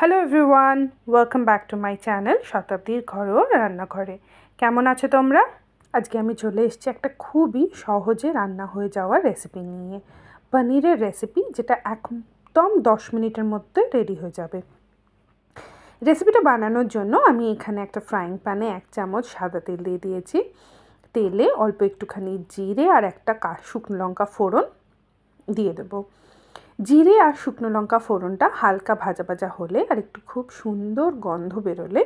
Hello everyone, welcome back to my channel শতাব্দীর ঘরোয়া রান্নাঘরে। কেমন আছো তোমরা? আজকে আমি চলে এসেছি একটা খুবই সহজে রান্না হয়ে যাওয়ার রেসিপি নিয়ে, পনিরের রেসিপি, যেটা একদম 10 মিনিটের মধ্যে রেডি হয়ে যাবে। রেসিপিটা বানানোর জন্য আমি এখানে একটা ফ্রাইং প্যানে 1 চামচ সাদা তেল দিয়ে দিয়েছি। তেলে অল্প একটুখানি জিরে আর একটা শুকনো লঙ্কা ফোড়ন দিয়ে দেবো। জিরে আর শুকনো লঙ্কা ফোড়নটা হালকা ভাজা ভাজা হলে আর একটু খুব সুন্দর গন্ধ বেরোলে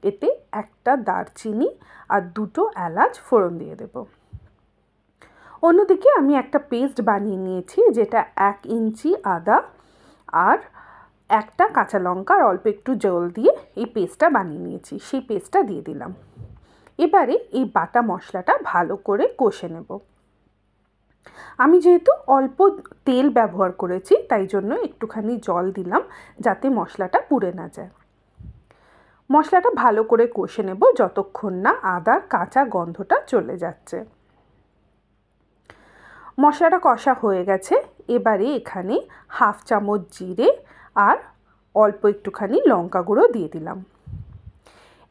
এতে একটা দারচিনি আর 2টো এলাচ ফোড়ন দিয়ে দেব। অন্যদিকে আমি একটা পেস্ট বানিয়ে নিয়েছি, যেটা 1 ইঞ্চি আদা আর একটা কাঁচা লঙ্কা আর অল্প একটু জল দিয়ে এই পেস্টটা বানিয়ে নিয়েছি, সেই পেস্টটা দিয়ে দিলাম। এবারে এই বাটা মশলাটা ভালো করে কষে নেব। আমি যেহেতু অল্প তেল ব্যবহার করেছি তাই জন্য একটুখানি জল দিলাম, যাতে মশলাটা পুড়ে না যায়। মশলাটা ভালো করে কষে নেব যতক্ষণ না আদার কাঁচা গন্ধটা চলে যাচ্ছে। মশলাটা কষা হয়ে গেছে। এবারে এখানে 1/2 চামচ জিরে আর অল্প একটুখানি লঙ্কা গুঁড়ো দিয়ে দিলাম।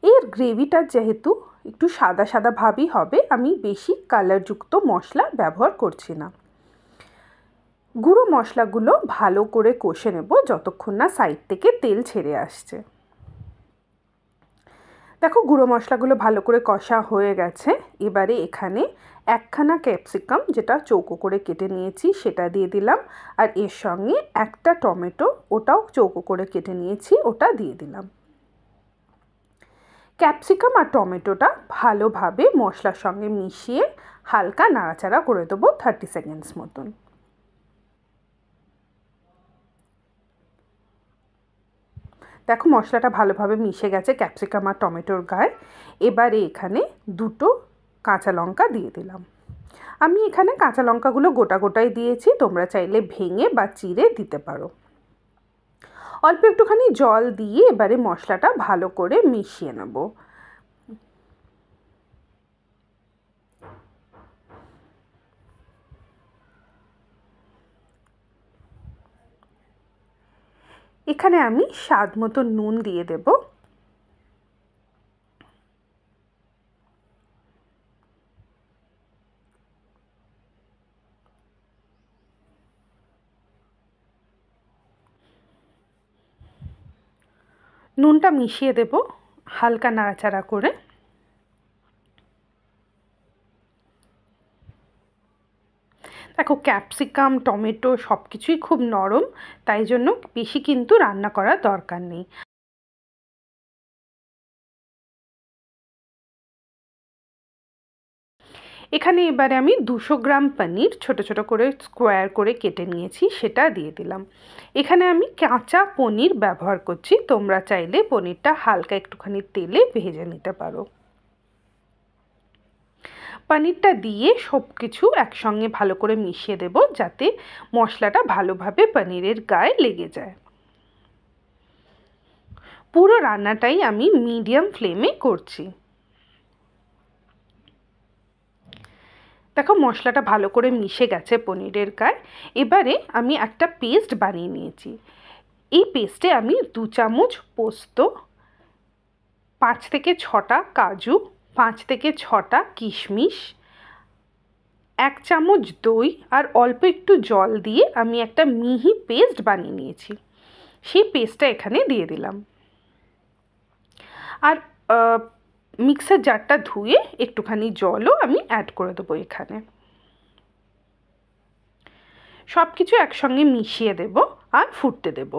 এর গ্রেভিটা যেহেতু একটু সাদা সাদা ভাবই হবে, আমি বেশি কালারযুক্ত মশলা ব্যবহার করছি না। গুঁড়ো মশলাগুলো ভালো করে কষে নেব যতক্ষণ না সাইড থেকে তেল ছেড়ে আসছে। দেখো, গুঁড়ো মশলাগুলো ভালো করে কষা হয়ে গেছে। এবারে এখানে 1খানা ক্যাপসিকাম, যেটা চৌকো করে কেটে নিয়েছি, সেটা দিয়ে দিলাম। আর এর সঙ্গে একটা টমেটো, ওটাও চৌকো করে কেটে নিয়েছি, ওটা দিয়ে দিলাম। ক্যাপসিকাম আর টমেটোটা ভালোভাবে মশলার সঙ্গে মিশিয়ে হালকা নাড়াচাড়া করে দেবো 30 সেকেন্ডস মতন। দেখো, মশলাটা ভালোভাবে মিশে গেছে ক্যাপসিকাম আর টমেটোর গায়ে। এবারে এখানে 2টো কাঁচা লঙ্কা দিয়ে দিলাম। আমি এখানে কাঁচা লঙ্কাগুলো গোটা গোটাই দিয়েছি, তোমরা চাইলে ভেঙে বা চিড়ে দিতে পারো। অল্প একটুখানি জল দিয়ে এবারে মশলাটা ভালো করে মিশিয়ে নেব। এখানে আমি স্বাদ মতো নুন দিয়ে দেব। নুনটা মিশিয়ে দেব হালকা নাড়াচাড়া করে। দেখো, ক্যাপসিকাম টমেটো সব কিছুই খুব নরম, তাই জন্য বেশি কিন্তু রান্না করার দরকার নেই। এখানে এবারে আমি 200 গ্রাম পনির ছোট ছোট করে স্কোয়ার করে কেটে নিয়েছি, সেটা দিয়ে দিলাম। এখানে আমি কাঁচা পনির ব্যবহার করছি, তোমরা চাইলে পনিরটা হালকা একটুখানি তেলে ভেজে নিতে পারো। পনিরটা দিয়ে সব কিছু একসঙ্গে ভালো করে মিশিয়ে দেব, যাতে মশলাটা ভালোভাবে পনিরের গায়ে লেগে যায়। পুরো রান্নাটাই আমি মিডিয়াম ফ্লেমে করছি। দেখো, মশলাটা ভালো করে মিশে গেছে পনিরের গায়ে। এবারে আমি একটা পেস্ট বানিয়ে নিয়েছি। এই পেস্টে আমি 2 চামচ পোস্ত, 5 থেকে 6টা কাজু, 5 থেকে 6টা কিশমিশ, 1 চামচ দই আর অল্প একটু জল দিয়ে আমি একটা মিহি পেস্ট বানিয়ে নিয়েছি, সেই পেস্টটা এখানে দিয়ে দিলাম। আর মিক্সার জারটা ধুয়ে একটুখানি জলও আমি অ্যাড করে দেবো এখানে। সব কিছু একসঙ্গে মিশিয়ে দেব আর ফুটতে দেব।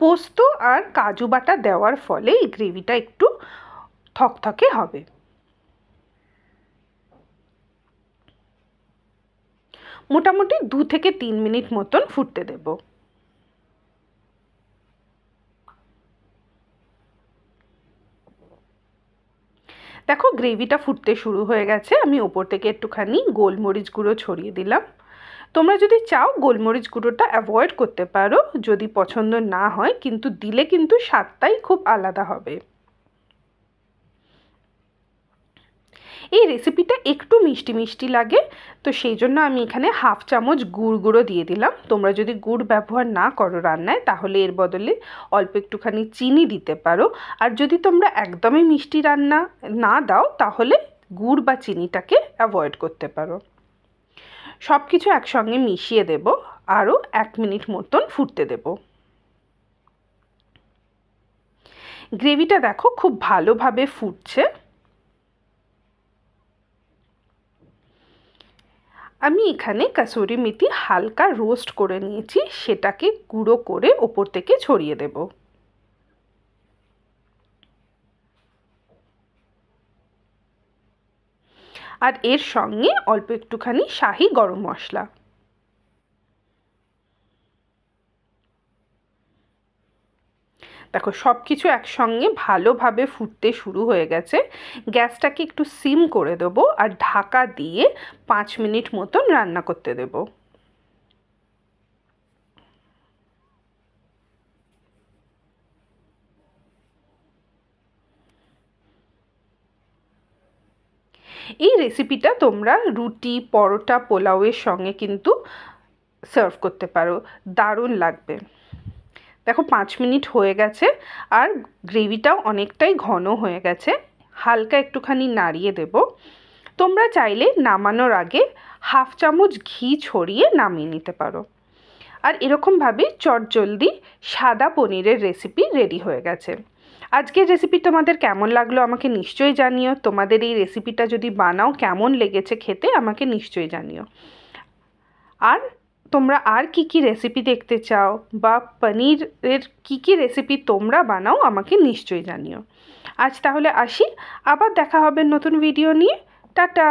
পোস্ত আর কাজু বাটা দেওয়ার ফলে এই গ্রেভিটা একটু থকথকে হবে। মোটামুটি 2 থেকে 3 মিনিট মতন ফুটতে দেব। দেখো, গ্রেভিটা ফুটতে শুরু হয়ে গেছে। আমি ওপর থেকে একটুখানি গোলমরিচ গুঁড়ো ছড়িয়ে দিলাম। তোমরা যদি চাও গোলমরিচ গুঁড়োটা অ্যাভয়েড করতে পারো, যদি পছন্দ না হয়, কিন্তু দিলে কিন্তু স্বাদটাই খুব আলাদা হবে। এই রেসিপিটা একটু মিষ্টি মিষ্টি লাগে, তো সেই জন্য আমি এখানে হাফ চামচ গুঁড়ো দিয়ে দিলাম। তোমরা যদি গুড় ব্যবহার না করো রান্নায়, তাহলে এর বদলে অল্প একটুখানি চিনি দিতে পারো। আর যদি তোমরা একদমই মিষ্টি রান্না না দাও, তাহলে গুড় বা চিনিটাকে অ্যাভয়েড করতে পারো। সব কিছু একসঙ্গে মিশিয়ে দেব, আরও 1 মিনিট মতন ফুটতে দেব। গ্রেভিটা দেখো খুব ভালোভাবে ফুটছে। আমি এখানে কাসুরি মেথি হালকা রোস্ট করে নিয়েছি, সেটাকে গুঁড়ো করে ওপর থেকে ছড়িয়ে দেব। আর এর সঙ্গে অল্প একটুখানি শাহি গরম মশলা। দেখো সব কিছু একসঙ্গে ভালোভাবে ফুটতে শুরু হয়ে গেছে। গ্যাসটাকে একটু সিম করে দেবো আর ঢাকা দিয়ে 5 মিনিট মতন রান্না করতে দেবো। এই রেসিপিটা তোমরা রুটি, পরোটা, পোলাওয়ের সঙ্গে কিন্তু সার্ভ করতে পারো, দারুণ লাগবে। দেখো 5 মিনিট হয়ে গেছে আর গ্রেভিটাও অনেকটাই ঘন হয়ে গেছে। হালকা একটুখানি নাড়িয়ে দেব। তোমরা চাইলে নামানোর আগে হাফ চামচ ঘি ছড়িয়ে নামিয়ে নিতে পারো। আর এরকমভাবে চটজলদি সাদা পনিরের রেসিপি রেডি হয়ে গেছে। আজকের রেসিপি তোমাদের কেমন লাগলো আমাকে নিশ্চয়ই জানিও। তোমাদের এই রেসিপিটা যদি বানাও কেমন লেগেছে খেতে আমাকে নিশ্চয়ই জানিও। আর তোমরা আর কি রেসিপি দেখতে চাও বা পনিরের কি রেসিপি তোমরা বানাও আমাকে নিশ্চয়ই জানিও। আজ তাহলে আসি, আবার দেখা হবে নতুন ভিডিও নিয়ে। টাটা।